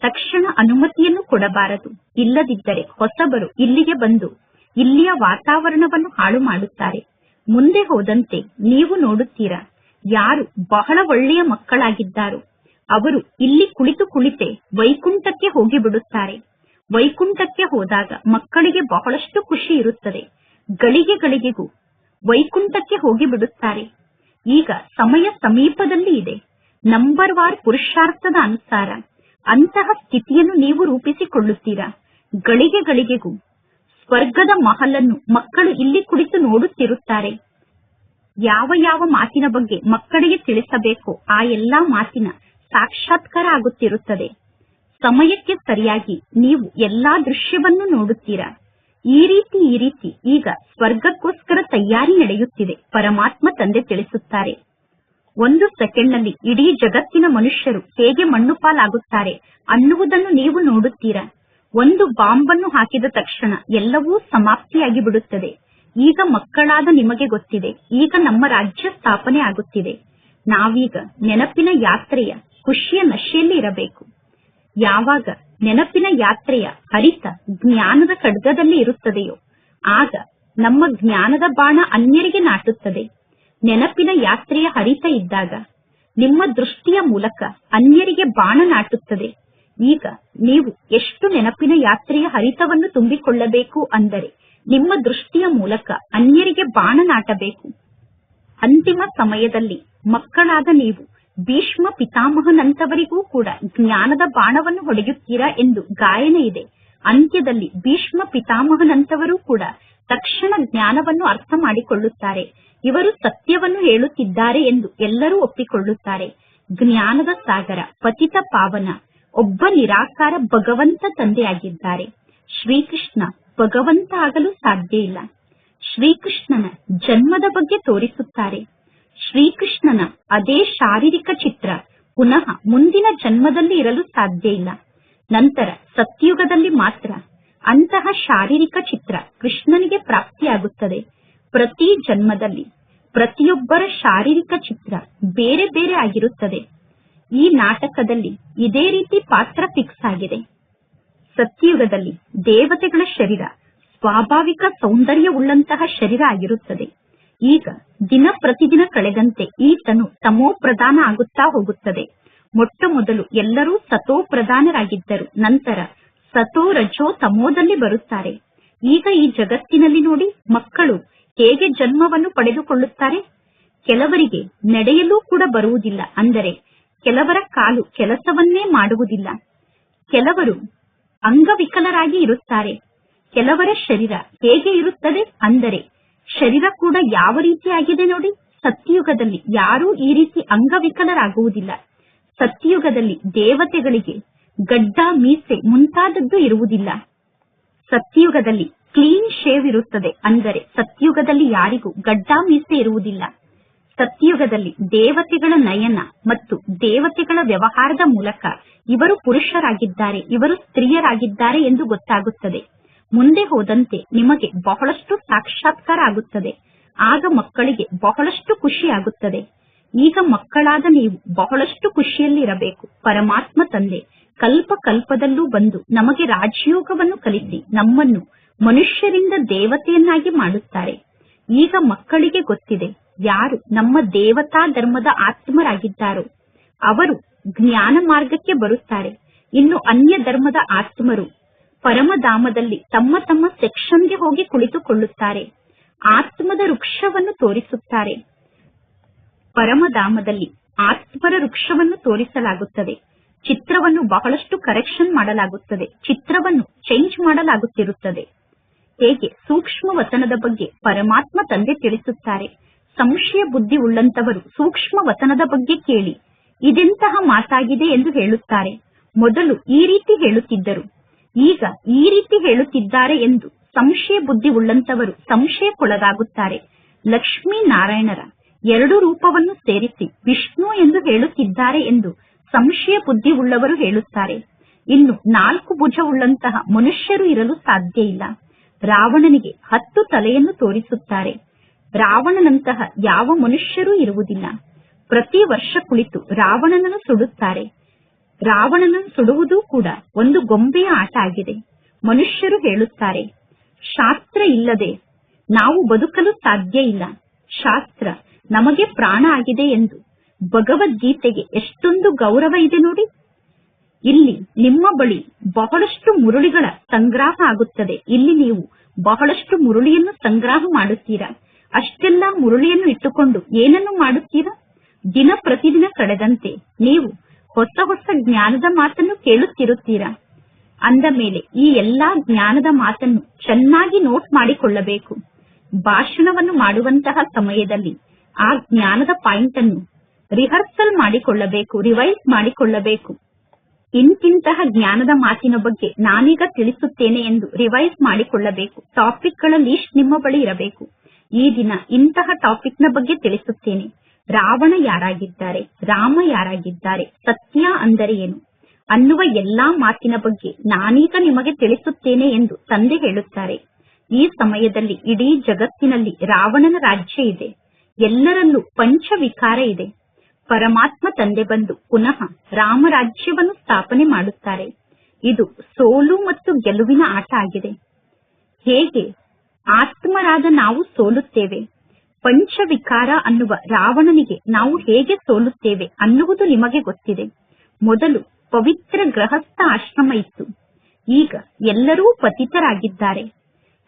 ತಕ್ಷಣ ಅನುಮತಿಯನ್ನು ಕೊಡಬಾರದು. ಇಲ್ಲದಿದ್ದರೆ ಹೊಸಬರು ಇಲ್ಲಿಗೆ ಬಂದು ಇಲ್ಲಿಯ ವಾತಾವರಣವನ್ನು ಹಾಳು ಮಾಡುತ್ತಾರೆ. ಮುಂದೆ ಹೋದಂತೆ ನೀವು ನೋಡುತ್ತೀರಾ, ಯಾರು ಬಹಳ ಒಳ್ಳೆಯ ಮಕ್ಕಳಾಗಿದ್ದಾರೋ ಅವರು ಇಲ್ಲಿ ಕುಳಿತು ಕುಳಿತೇ ವೈಕುಂಠಕ್ಕೆ ಹೋಗಿಬಿಡುತ್ತಾರೆ. ವೈಕುಂಠಕ್ಕೆ ಹೋದಾಗ ಮಕ್ಕಳಿಗೆ ಬಹಳಷ್ಟು ಖುಷಿ ಇರುತ್ತದೆ. ಗಳಿಗೆ ಗಳಿಗೆಗೂ ವೈಕುಂಠಕ್ಕೆ ಹೋಗಿಬಿಡುತ್ತಾರೆ. ಈಗ ಸಮಯ ಸಮೀಪದಲ್ಲಿ ಇದೆ. ನಂಬರ್ ವಾರ್ ಪುರುಷಾರ್ಥದ ಅನುಸಾರ ಅಂತಹ ಸ್ಥಿತಿಯನ್ನು ನೀವು ರೂಪಿಸಿಕೊಳ್ಳುತ್ತೀರಾ. ಗಳಿಗೆ ಗಳಿಗೆಗೂ ಸ್ವರ್ಗದ ಮಹಲನ್ನು ಮಕ್ಕಳು ಇಲ್ಲಿ ಕುಳಿತು ನೋಡುತ್ತಿರುತ್ತಾರೆ. ಯಾವ ಯಾವ ಮಾತಿನ ಬಗ್ಗೆ ಮಕ್ಕಳಿಗೆ ತಿಳಿಸಬೇಕೋ ಆ ಎಲ್ಲಾ ಮಾತಿನ ಸಾಕ್ಷಾತ್ಕಾರ ಆಗುತ್ತಿರುತ್ತದೆ. ಸಮಯಕ್ಕೆ ಸರಿಯಾಗಿ ನೀವು ಎಲ್ಲಾ ದೃಶ್ಯವನ್ನು ನೋಡುತ್ತೀರಾ. ಈ ರೀತಿ ಈಗ ಸ್ವರ್ಗಕ್ಕೋಸ್ಕರ ತಯಾರಿ ನಡೆಯುತ್ತಿದೆ. ಪರಮಾತ್ಮ ತಂದೆ ತಿಳಿಸುತ್ತಾರೆ, ಒಂದು ಸೆಕೆಂಡ್ನಲ್ಲಿ ಇಡೀ ಜಗತ್ತಿನ ಮನುಷ್ಯರು ಹೇಗೆ ಮಣ್ಣು ಪಾಲಾಗುತ್ತಾರೆ ಅನ್ನುವುದನ್ನು ನೀವು ನೋಡುತ್ತೀರಾ. ಒಂದು ಬಾಂಬನ್ನು ಹಾಕಿದ ತಕ್ಷಣ ಎಲ್ಲವೂ ಸಮಾಪ್ತಿಯಾಗಿ ಬಿಡುತ್ತದೆ. ಈಗ ಮಕ್ಕಳಾದ ನಿಮಗೆ ಗೊತ್ತಿದೆ, ಈಗ ನಮ್ಮ ರಾಜ್ಯ ಸ್ಥಾಪನೆ ಆಗುತ್ತಿದೆ. ನಾವೀಗ ನೆನಪಿನ ಯಾತ್ರೆಯ ಖುಷಿಯ ನಶೆಯಲ್ಲಿ ಇರಬೇಕು. ಯಾವಾಗ ನೆನಪಿನ ಯಾತ್ರೆಯ ಹರಿತ ಜ್ಞಾನದ ಖಡ್ಗದಲ್ಲಿ ಇರುತ್ತದೆಯೋ ಆಗ ನಮ್ಮ ಜ್ಞಾನದ ಬಾಣ ಅನ್ಯರಿಗೆ ನಾಟುತ್ತದೆ. ನೆನಪಿನ ಯಾತ್ರೆಯ ಹರಿತ ಇದ್ದಾಗ ನಿಮ್ಮ ದೃಷ್ಟಿಯ ಮೂಲಕ ಅನ್ಯರಿಗೆ ಬಾಣ ನಾಟುತ್ತದೆ. ಈಗ ನೀವು ಎಷ್ಟು ನೆನಪಿನ ಯಾತ್ರೆಯ ಹರಿತವನ್ನು ತುಂಬಿಕೊಳ್ಳಬೇಕು ಅಂದರೆ ನಿಮ್ಮ ದೃಷ್ಟಿಯ ಮೂಲಕ ಅನ್ಯರಿಗೆ ಬಾಣ ನಾಟಬೇಕು. ಅಂತಿಮ ಸಮಯದಲ್ಲಿ ಮಕ್ಕಳಾದ ನೀವು ಭೀಷ್ಮ ಪಿತಾಮಹನಂತವರಿಗೂ ಕೂಡ ಜ್ಞಾನದ ಬಾಣವನ್ನು ಹೊಡೆಯುತ್ತೀರಾ ಎಂದು ಗಾಯನ ಇದೆ. ಅಂತ್ಯದಲ್ಲಿ ಭೀಷ್ಮ ಪಿತಾಮಹನಂತವರೂ ಕೂಡ ತಕ್ಷಣ ಜ್ಞಾನವನ್ನು ಅರ್ಥ ಮಾಡಿಕೊಳ್ಳುತ್ತಾರೆ. ಇವರು ಸತ್ಯವನ್ನು ಹೇಳುತ್ತಿದ್ದಾರೆ ಎಂದು ಎಲ್ಲರೂ ಒಪ್ಪಿಕೊಳ್ಳುತ್ತಾರೆ. ಜ್ಞಾನದ ಸಾಗರ ಪತಿತ ಪಾವನ ಒಬ್ಬ ನಿರಾಕಾರ ಭಗವಂತ ತಂದೆಯಾಗಿದ್ದಾರೆ. ಶ್ರೀಕೃಷ್ಣ ಭಗವಂತ ಆಗಲು ಸಾಧ್ಯ ಇಲ್ಲ. ಶ್ರೀಕೃಷ್ಣನ ಜನ್ಮದ ಬಗ್ಗೆ ತೋರಿಸುತ್ತಾರೆ. ಶ್ರೀಕೃಷ್ಣನ ಅದೇ ಶಾರೀರಿಕ ಚಿತ್ರ ಪುನಃ ಮುಂದಿನ ಜನ್ಮದಲ್ಲಿ ಇರಲು ಸಾಧ್ಯ ಇಲ್ಲ. ನಂತರ ಸತ್ಯುಗದಲ್ಲಿ ಮಾತ್ರ ಅಂತಹ ಶಾರೀರಿಕ ಚಿತ್ರ ಕೃಷ್ಣನಿಗೆ ಪ್ರಾಪ್ತಿಯಾಗುತ್ತದೆ. ಪ್ರತಿ ಜನ್ಮದಲ್ಲಿ ಪ್ರತಿಯೊಬ್ಬರ ಶಾರೀರಿಕ ಚಿತ್ರ ಬೇರೆ ಬೇರೆ ಆಗಿರುತ್ತದೆ. ಈ ನಾಟಕದಲ್ಲಿ ಇದೇ ರೀತಿ ಪಾತ್ರ ಫಿಕ್ಸ್ ಆಗಿದೆ. ಸತ್ಯುಗದಲ್ಲಿ ದೇವತೆಗಳ ಶರೀರ ಸ್ವಾಭಾವಿಕ ಸೌಂದರ್ಯವುಳ್ಳಂತಹ ಶರೀರ ಆಗಿರುತ್ತದೆ. ಈಗ ದಿನ ಪ್ರತಿದಿನ ಕಳೆದಂತೆ ಈ ತನು ತಮೋ ಪ್ರಧಾನ ಆಗುತ್ತಾ ಹೋಗುತ್ತದೆ. ಮೊಟ್ಟ ಮೊದಲು ಎಲ್ಲರೂ ಸತೋ ಪ್ರಧಾನರಾಗಿದ್ದರು. ನಂತರ ಸತೋ ರಜೋ ತಮೋದಲ್ಲಿ ಬರುತ್ತಾರೆ. ಈಗ ಈ ಜಗತ್ತಿನಲ್ಲಿ ನೋಡಿ ಮಕ್ಕಳು ಹೇಗೆ ಜನ್ಮವನ್ನು ಪಡೆದುಕೊಳ್ಳುತ್ತಾರೆ. ಕೆಲವರಿಗೆ ನಡೆಯಲು ಕೂಡ ಬರುವುದಿಲ್ಲ, ಅಂದರೆ ಕೆಲವರ ಕಾಲು ಕೆಲಸವನ್ನೇ ಮಾಡುವುದಿಲ್ಲ. ಕೆಲವರು ಅಂಗವಿಕಲರಾಗಿ ಇರುತ್ತಾರೆ. ಕೆಲವರ ಶರೀರ ಹೇಗೆ ಇರುತ್ತದೆ ಅಂದರೆ ಶರೀರ ಕೂಡ ಯಾವ ರೀತಿ ಆಗಿದೆ ನೋಡಿ. ಸತ್ಯಯುಗದಲ್ಲಿ ಯಾರೂ ಈ ರೀತಿ ಅಂಗವಿಕಲರಾಗುವುದಿಲ್ಲ. ಸತ್ಯಯುಗದಲ್ಲಿ ದೇವತೆಗಳಿಗೆ ಗಡ್ಡ ಮೀಸೆ ಮುಂತಾದದ್ದು ಇರುವುದಿಲ್ಲ. ಸತ್ಯಯುಗದಲ್ಲಿ ಕ್ಲೀನ್ ಶೇವ್ ಇರುತ್ತದೆ, ಅಂದರೆ ಸತ್ಯಯುಗದಲ್ಲಿ ಯಾರಿಗೂ ಗಡ್ಡ ಮೀಸೆ ಇರುವುದಿಲ್ಲ. ಸತ್ಯಯುಗದಲ್ಲಿ ದೇವತೆಗಳ ನಯನ ಮತ್ತು ದೇವತೆಗಳ ವ್ಯವಹಾರದ ಮೂಲಕ ಇವರು ಪುರುಷರಾಗಿದ್ದಾರೆ, ಇವರು ಸ್ತ್ರೀಯರಾಗಿದ್ದಾರೆ ಎಂದು ಗೊತ್ತಾಗುತ್ತದೆ. ಮುಂದೆ ಹೋದಂತೆ ನಿಮಗೆ ಬಹಳಷ್ಟು ಸಾಕ್ಷಾತ್ಕಾರ ಆಗುತ್ತದೆ. ಆಗ ಮಕ್ಕಳಿಗೆ ಬಹಳಷ್ಟು ಖುಷಿ ಆಗುತ್ತದೆ. ಈಗ ಮಕ್ಕಳಾದ ನೀವು ಬಹಳಷ್ಟು ಖುಷಿಯಲ್ಲಿ ಇರಬೇಕು. ಪರಮಾತ್ಮ ತಂದೆ ಕಲ್ಪ ಕಲ್ಪದಲ್ಲೂ ಬಂದು ನಮಗೆ ರಾಜಯೋಗವನ್ನು ಕಲಿಸಿ ನಮ್ಮನ್ನು ಮನುಷ್ಯರಿಂದ ದೇವತೆಯನ್ನಾಗಿ ಮಾಡುತ್ತಾರೆ. ಈಗ ಮಕ್ಕಳಿಗೆ ಗೊತ್ತಿದೆ, ಯಾರು ನಮ್ಮ ದೇವತಾ ಧರ್ಮದ ಆತ್ಮರಾಗಿದ್ದಾರೋ ಅವರು ಜ್ಞಾನ ಮಾರ್ಗಕ್ಕೆ ಬರುತ್ತಾರೆ. ಇನ್ನು ಅನ್ಯ ಧರ್ಮದ ಆತ್ಮರು ಪರಮಧಾಮದಲ್ಲಿ ತಮ್ಮ ತಮ್ಮ ಸೆಕ್ಷನ್ಗೆ ಹೋಗಿ ಕುಳಿತುಕೊಳ್ಳುತ್ತಾರೆ. ಆತ್ಮದ ವೃಕ್ಷವನ್ನು ತೋರಿಸುತ್ತಾರೆ. ಪರಮಧಾಮದಲ್ಲಿ ಆತ್ಮರ ವೃಕ್ಷವನ್ನು ತೋರಿಸಲಾಗುತ್ತದೆ. ಚಿತ್ರವನ್ನು ಬಹಳಷ್ಟು ಕರೆಕ್ಷನ್ ಮಾಡಲಾಗುತ್ತದೆ. ಚಿತ್ರವನ್ನು ಚೇಂಜ್ ಮಾಡಲಾಗುತ್ತಿರುತ್ತದೆ. ಹೇಗೆ ಸೂಕ್ಷ್ಮ ವತನದ ಬಗ್ಗೆ ಪರಮಾತ್ಮ ತಂದೆ ತಿಳಿಸುತ್ತಾರೆ. ಸಂಶಯ ಬುದ್ಧಿ ಉಳ್ಳಂತವರು ಸೂಕ್ಷ್ಮ ವತನದ ಬಗ್ಗೆ ಕೇಳಿ ಇದೆಂತಹ ಮಾತಾಗಿದೆ ಎಂದು ಹೇಳುತ್ತಾರೆ. ಮೊದಲು ಈ ರೀತಿ ಹೇಳುತ್ತಿದ್ದರು, ಈಗ ಈ ರೀತಿ ಹೇಳುತ್ತಿದ್ದಾರೆ ಎಂದು ಸಂಶಯ ಬುದ್ಧಿ ಉಳ್ಳಂತವರು ಸಂಶಯಕ್ಕೊಳಗಾಗುತ್ತಾರೆ. ಲಕ್ಷ್ಮೀ ನಾರಾಯಣರ 2 ರೂಪವನ್ನು ಸೇರಿಸಿ ವಿಷ್ಣು ಎಂದು ಹೇಳುತ್ತಿದ್ದಾರೆ ಎಂದು ಸಂಶಯ ಬುದ್ಧಿ ಉಳ್ಳವರು ಹೇಳುತ್ತಾರೆ. ಇನ್ನು 4 ಭುಜವುಳ್ಳಂತಹ ಮನುಷ್ಯರು ಇರಲು ಸಾಧ್ಯ ಇಲ್ಲ. ರಾವಣನಿಗೆ 10 ತಲೆಯನ್ನು ತೋರಿಸುತ್ತಾರೆ. ರಾವಣನಂತಹ ಯಾವ ಮನುಷ್ಯರೂ ಇರುವುದಿಲ್ಲ. ಪ್ರತಿ ವರ್ಷ ಕುಳಿತು ರಾವಣನನ್ನು ಸುಡುತ್ತಾರೆ. ರಾವಣನನ್ನು ಸುಡುವುದೂ ಕೂಡ ಒಂದು ಗೊಂಬೆಯ ಆಟ ಆಗಿದೆ. ಮನುಷ್ಯರು ಹೇಳುತ್ತಾರೆ, ಶಾಸ್ತ್ರ ಇಲ್ಲದೆ ನಾವು ಬದುಕಲು ಸಾಧ್ಯ ಇಲ್ಲ, ಶಾಸ್ತ್ರ ನಮಗೆ ಪ್ರಾಣ ಆಗಿದೆ ಎಂದು. ಭಗವದ್ಗೀತೆಗೆ ಎಷ್ಟೊಂದು ಗೌರವ ಇದೆ ನೋಡಿ. ಇಲ್ಲಿ ನಿಮ್ಮ ಬಳಿ ಬಹಳಷ್ಟು ಮುರುಳಿಗಳ ಸಂಗ್ರಹ ಆಗುತ್ತದೆ. ಇಲ್ಲಿ ನೀವು ಬಹಳಷ್ಟು ಮುರುಳಿಯನ್ನು ಸಂಗ್ರಹ ಮಾಡುತ್ತೀರಾ. ಅಷ್ಟೆಲ್ಲ ಮುರುಳಿಯನ್ನು ಇಟ್ಟುಕೊಂಡು ಏನನ್ನು ಮಾಡುತ್ತೀರಾ? ದಿನ ಪ್ರತಿದಿನ ಕಳೆದಂತೆ ನೀವು ಹೊಸ ಹೊಸ ಜ್ಞಾನದ ಮಾತನ್ನು ಕೇಳುತ್ತಿರುತ್ತೀರಾ. ಅಂದ ಮೇಲೆ ಈ ಎಲ್ಲಾ ಜ್ಞಾನದ ಮಾತನ್ನು ಚೆನ್ನಾಗಿ ನೋಟ್ ಮಾಡಿಕೊಳ್ಳಬೇಕು. ಭಾಷಣವನ್ನು ಮಾಡುವಂತಹ ಸಮಯದಲ್ಲಿ ಆ ಜ್ಞಾನದ ಪಾಯಿಂಟ್ ಅನ್ನು ರಿಹರ್ಸಲ್ ಮಾಡಿಕೊಳ್ಳಬೇಕು, ರಿವೈಸ್ ಮಾಡಿಕೊಳ್ಳಬೇಕು. ಇಂತಿಂತಹ ಜ್ಞಾನದ ಮಾತಿನ ಬಗ್ಗೆ ನಾನೀಗ ತಿಳಿಸುತ್ತೇನೆ ಎಂದು ರಿವೈಸ್ ಮಾಡಿಕೊಳ್ಳಬೇಕು. ಟಾಪಿಕ್ಗಳ ಲಿಸ್ಟ್ ನಿಮ್ಮ ಬಳಿ ಇರಬೇಕು. ಈ ದಿನ ಇಂತಹ ಟಾಪಿಕ್ ನ ಬಗ್ಗೆ ತಿಳಿಸುತ್ತೇನೆ. ರಾವಣ ಯಾರಾಗಿದ್ದಾರೆ, ರಾಮ ಯಾರಾಗಿದ್ದಾರೆ, ಸತ್ಯ ಅಂದರೆ ಏನು ಅನ್ನುವ ಎಲ್ಲಾ ಮಾತಿನ ಬಗ್ಗೆ ನಾನೀಗ ನಿಮಗೆ ತಿಳಿಸುತ್ತೇನೆ ಎಂದು ತಂದೆ ಹೇಳುತ್ತಾರೆ. ಈ ಸಮಯದಲ್ಲಿ ಇಡೀ ಜಗತ್ತಿನಲ್ಲಿ ರಾವಣನ ರಾಜ್ಯ ಇದೆ. ಎಲ್ಲರಲ್ಲೂ ಪಂಚವಿಕಾರ ಇದೆ. ಪರಮಾತ್ಮ ತಂದೆ ಬಂದು ಪುನಃ ರಾಮರಾಜ್ಯವನ್ನು ಸ್ಥಾಪನೆ ಮಾಡುತ್ತಾರೆ. ಇದು ಸೋಲು ಮತ್ತು ಗೆಲುವಿನ ಆಟ ಆಗಿದೆ. ಹೇಗೆ ಆತ್ಮರಾದ ನಾವು ಸೋಲುತ್ತೇವೆ, ಪಂಚವಿಕಾರ ಅನ್ನುವ ರಾವಣನಿಗೆ ನಾವು ಹೇಗೆ ಸೋಲುತ್ತೇವೆ ಅನ್ನುವುದು ನಿಮಗೆ ಗೊತ್ತಿದೆ. ಮೊದಲು ಪವಿತ್ರ ಗೃಹಸ್ಥ ಆಶ್ರಮ ಇತ್ತು. ಈಗ ಎಲ್ಲರೂ ಪತಿತರಾಗಿದ್ದಾರೆ.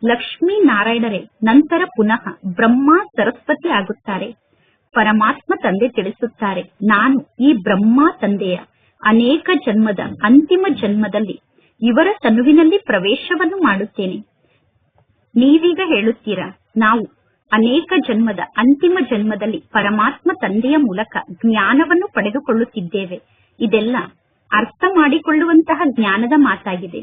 ಲಕ್ಷ್ಮೀ ನಾರಾಯಣರೇ ನಂತರ ಪುನಃ ಬ್ರಹ್ಮ ಸರಸ್ವತಿ ಆಗುತ್ತಾರೆ. ಪರಮಾತ್ಮ ತಂದೆ ತಿಳಿಸುತ್ತಾರೆ, ನಾನು ಈ ಬ್ರಹ್ಮ ತಂದೆಯ ಅನೇಕ ಜನ್ಮದ ಅಂತಿಮ ಜನ್ಮದಲ್ಲಿ ಇವರ ತನುವಿನಲ್ಲಿ ಪ್ರವೇಶವನ್ನು ಮಾಡುತ್ತೇನೆ. ನೀವೀಗ ಹೇಳುತ್ತೀರಾ, ನಾವು ಅನೇಕ ಜನ್ಮದ ಅಂತಿಮ ಜನ್ಮದಲ್ಲಿ ಪರಮಾತ್ಮ ತಂದೆಯ ಮೂಲಕ ಜ್ಞಾನವನ್ನು ಪಡೆದುಕೊಳ್ಳುತ್ತಿದ್ದೇವೆ. ಇದೆಲ್ಲ ಅರ್ಥ ಮಾಡಿಕೊಳ್ಳುವಂತಹ ಜ್ಞಾನದ ಮಾತಾಗಿದೆ.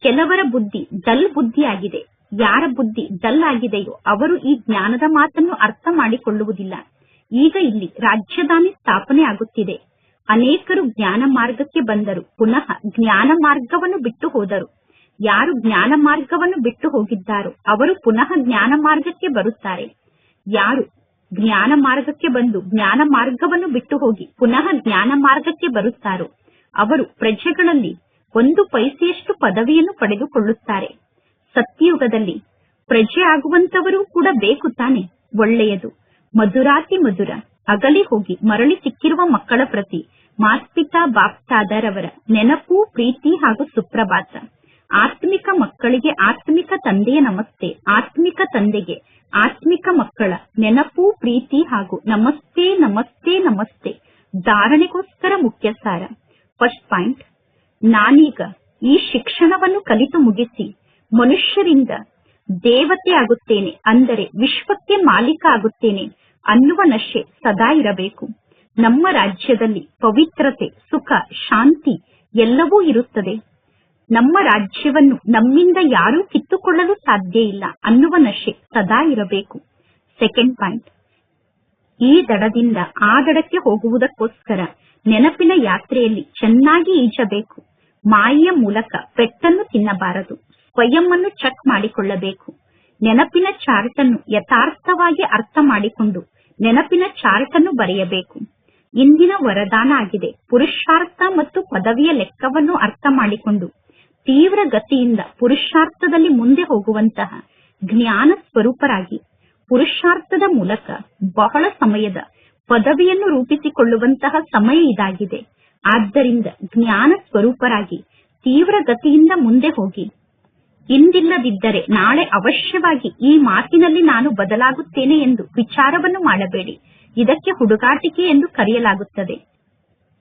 ಕೆಲವರ ಬುದ್ಧಿ ಡಲ್ ಬುದ್ಧಿಯಾಗಿದೆ. ಯಾರ ಬುದ್ಧಿ ಡಲ್ ಆಗಿದೆಯೋ ಅವರು ಈ ಜ್ಞಾನದ ಮಾತನ್ನು ಅರ್ಥ ಮಾಡಿಕೊಳ್ಳುವುದಿಲ್ಲ. ಈಗ ಇಲ್ಲಿ ರಾಜ್ಯಧಾನಿ ಸ್ಥಾಪನೆ ಆಗುತ್ತಿದೆ. ಅನೇಕರು ಜ್ಞಾನ ಮಾರ್ಗಕ್ಕೆ ಬಂದರು, ಪುನಃ ಜ್ಞಾನ ಮಾರ್ಗವನ್ನು ಬಿಟ್ಟು ಹೋದರು. ಯಾರು ಜ್ಞಾನ ಮಾರ್ಗವನ್ನು ಬಿಟ್ಟು ಹೋಗಿದ್ದಾರೋ ಅವರು ಪುನಃ ಜ್ಞಾನ ಮಾರ್ಗಕ್ಕೆ ಬರುತ್ತಾರೆ. ಯಾರು ಜ್ಞಾನ ಮಾರ್ಗಕ್ಕೆ ಬಂದು ಜ್ಞಾನ ಮಾರ್ಗವನ್ನು ಬಿಟ್ಟು ಹೋಗಿ ಪುನಃ ಜ್ಞಾನ ಮಾರ್ಗಕ್ಕೆ ಬರುತ್ತಾರೋ ಅವರು ಪ್ರಜೆಗಳಲ್ಲಿ 1 ಪೈಸೆಯಷ್ಟು ಪದವಿಯನ್ನು ಪಡೆದುಕೊಳ್ಳುತ್ತಾರೆ. ಸತ್ಯಯುಗದಲ್ಲಿ ಪ್ರಜೆ ಆಗುವಂತವರೂ ಕೂಡ ಬೇಕು ತಾನೆ. ಒಳ್ಳೆಯದು. ಮಧುರಾತಿ ಮಧುರ ಅಗಲಿ ಹೋಗಿ ಮರಳಿ ಸಿಕ್ಕಿರುವ ಮಕ್ಕಳ ಪ್ರತಿ ಮಾಸ್ಪಿತಾ ಬಾಪ್ತಾದರವರ ನೆನಪು, ಪ್ರೀತಿ ಹಾಗೂ ಸುಪ್ರಭಾತ. ಆತ್ಮಿಕ ಮಕ್ಕಳಿಗೆ ಆತ್ಮಿಕ ತಂದೆಯ ನಮಸ್ತೆ. ಆತ್ಮಿಕ ತಂದೆಗೆ ಆತ್ಮಿಕ ಮಕ್ಕಳ ನೆನಪು, ಪ್ರೀತಿ ಹಾಗೂ ನಮಸ್ತೆ ನಮಸ್ತೆ ನಮಸ್ತೆ. ಧಾರಣೆಗೋಸ್ಕರ ಮುಖ್ಯ ಸಾರ. ಫಸ್ಟ್ ಪಾಯಿಂಟ್, ನಾನೀಗ ಈ ಶಿಕ್ಷಣವನ್ನು ಕಲಿತು ಮುಗಿಸಿ ಮನುಷ್ಯರಿಂದ ದೇವತೆ ಆಗುತ್ತೇನೆ, ಅಂದರೆ ವಿಶ್ವಕ್ಕೆ ಮಾಲೀಕ ಆಗುತ್ತೇನೆ ಅನ್ನುವ ನಶೆ ಸದಾ ಇರಬೇಕು. ನಮ್ಮ ರಾಜ್ಯದಲ್ಲಿ ಪವಿತ್ರತೆ, ಸುಖ, ಶಾಂತಿ ಎಲ್ಲವೂ ಇರುತ್ತದೆ. ನಮ್ಮ ರಾಜ್ಯವನ್ನು ನಮ್ಮಿಂದ ಯಾರೂ ಕಿತ್ತುಕೊಳ್ಳಲು ಸಾಧ್ಯ ಇಲ್ಲ ಅನ್ನುವ ನಶೆ ಸದಾ ಇರಬೇಕು. ಸೆಕೆಂಡ್ ಪಾಯಿಂಟ್, ಈ ದಡದಿಂದ ಆ ದಡಕ್ಕೆ ಹೋಗುವುದಕ್ಕೋಸ್ಕರ ನೆನಪಿನ ಯಾತ್ರೆಯಲ್ಲಿ ಚೆನ್ನಾಗಿ ಈಜಬೇಕು. ಮಾಯೆಯ ಮೂಲಕ ಪೆಟ್ಟನ್ನು ತಿನ್ನಬಾರದು. ಸ್ವಯಂ ಅನ್ನು ಚೆಕ್ ಮಾಡಿಕೊಳ್ಳಬೇಕು. ನೆನಪಿನ ಚಾರ್ಟ್ ಅನ್ನು ಯಥಾರ್ಥವಾಗಿ ಅರ್ಥ ಮಾಡಿಕೊಂಡು ನೆನಪಿನ ಚಾರ್ಟ್ ಅನ್ನು ಬರೆಯಬೇಕು. ಇಂದಿನ ವರದಾನ ಆಗಿದೆ, ಪುರುಷಾರ್ಥ ಮತ್ತು ಪದವಿಯ ಲೆಕ್ಕವನ್ನು ಅರ್ಥ ಮಾಡಿಕೊಂಡು ತೀವ್ರ ಗತಿಯಿಂದ ಪುರುಷಾರ್ಥದಲ್ಲಿ ಮುಂದೆ ಹೋಗುವಂತಹ ಜ್ಞಾನ ಸ್ವರೂಪರಾಗಿ ಪುರುಷಾರ್ಥದ ಮೂಲಕ ಬಹಳ ಸಮಯದ ಪದವಿಯನ್ನು ರೂಪಿಸಿಕೊಳ್ಳುವಂತಹ ಸಮಯ ಇದಾಗಿದೆ. ಆದ್ದರಿಂದ ಜ್ಞಾನ ಸ್ವರೂಪರಾಗಿ ತೀವ್ರ ಗತಿಯಿಂದ ಮುಂದೆ ಹೋಗಿ. ಇಂದಿಲ್ಲದಿದ್ದರೆ ನಾಳೆ ಅವಶ್ಯವಾಗಿ ಈ ಮಾತಿನಲ್ಲಿ ನಾನು ಬದಲಾಗುತ್ತೇನೆ ಎಂದು ವಿಚಾರವನ್ನು ಮಾಡಬೇಡಿ. ಇದಕ್ಕೆ ಹುಡುಗಾಟಿಕೆ ಎಂದು ಕರೆಯಲಾಗುತ್ತದೆ.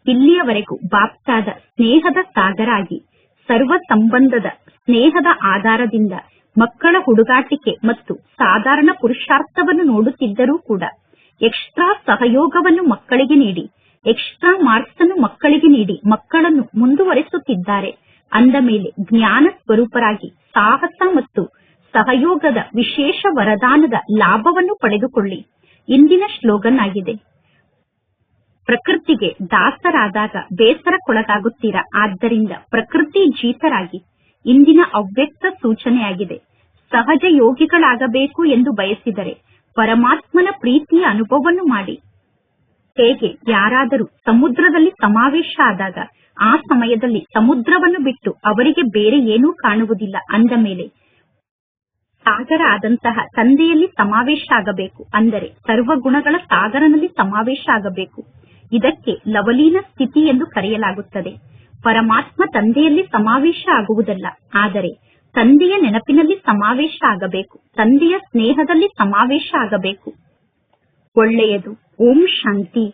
ಇಲ್ಲಿಯವರೆಗೂ ಬಾಪ್ತಾದ ಸ್ನೇಹದ ಸಾಗರ ಆಗಿ ಸರ್ವ ಸಂಬಂಧದ ಸ್ನೇಹದ ಆಧಾರದಿಂದ ಮಕ್ಕಳ ಹುಡುಗಾಟಿಕೆ ಮತ್ತು ಸಾಧಾರಣ ಪುರುಷಾರ್ಥವನ್ನು ನೋಡುತ್ತಿದ್ದರೂ ಕೂಡ ಎಕ್ಸ್ಟ್ರಾ ಸಹಯೋಗವನ್ನು ಮಕ್ಕಳಿಗೆ ನೀಡಿ, ಎಕ್ಸ್ಟ್ರಾ ಮಾರ್ಕ್ಸ್ ಅನ್ನು ಮಕ್ಕಳಿಗೆ ನೀಡಿ ಮಕ್ಕಳನ್ನು ಮುಂದುವರೆಸುತ್ತಿದ್ದಾರೆ. ಅಂದ ಮೇಲೆ ಜ್ಞಾನ ಸ್ವರೂಪರಾಗಿ ಸಾಹಸ ಮತ್ತು ಸಹಯೋಗದ ವಿಶೇಷ ವರದಾನದ ಲಾಭವನ್ನು ಪಡೆದುಕೊಳ್ಳಿ. ಇಂದಿನ ಸ್ಲೋಗನ್ ಆಗಿದೆ, ಪ್ರಕೃತಿಗೆ ದಾಸರಾದಾಗ ಬೇಸರಕ್ಕೊಳಗಾಗುತ್ತೀರಾ, ಆದ್ದರಿಂದ ಪ್ರಕೃತಿ ಜೀತರಾಗಿ. ಇಂದಿನ ಅವ್ಯಕ್ತ ಸೂಚನೆಯಾಗಿದೆ, ಸಹಜ ಯೋಗಿಗಳಾಗಬೇಕು ಎಂದು ಬಯಸಿದರೆ ಪರಮಾತ್ಮನ ಪ್ರೀತಿಯ ಅನುಭವವನ್ನು ಮಾಡಿ. ಹೇಗೆ ಯಾರಾದರೂ ಸಮುದ್ರದಲ್ಲಿ ಸಮಾವೇಶ ಆದಾಗ ಆ ಸಮಯದಲ್ಲಿ ಸಮುದ್ರವನ್ನು ಬಿಟ್ಟು ಅವರಿಗೆ ಬೇರೆ ಏನೂ ಕಾಣುವುದಿಲ್ಲ. ಅಂದ ಮೇಲೆ ಸಾಗರ ಆದಂತಹ ತಂದೆಯಲ್ಲಿ ಸಮಾವೇಶ ಆಗಬೇಕು, ಅಂದರೆ ಸರ್ವಗುಣಗಳ ಸಾಗರನಲ್ಲಿ ಸಮಾವೇಶ ಆಗಬೇಕು. ಇದಕ್ಕೆ ಲವಲೀನ ಸ್ಥಿತಿ ಎಂದು ಕರೆಯಲಾಗುತ್ತದೆ. ಪರಮಾತ್ಮ ತಂದೆಯಲ್ಲಿ ಸಮಾವೇಶ ಆಗುವುದಲ್ಲ, ಆದರೆ ತಂದೆಯ ನೆನಪಿನಲ್ಲಿ ಸಮಾವೇಶ ಆಗಬೇಕು, ತಂದೆಯ ಸ್ನೇಹದಲ್ಲಿ ಸಮಾವೇಶ ಆಗಬೇಕು. ಒಳ್ಳೆಯದು. ಓಂ ಶಾಂತಿ.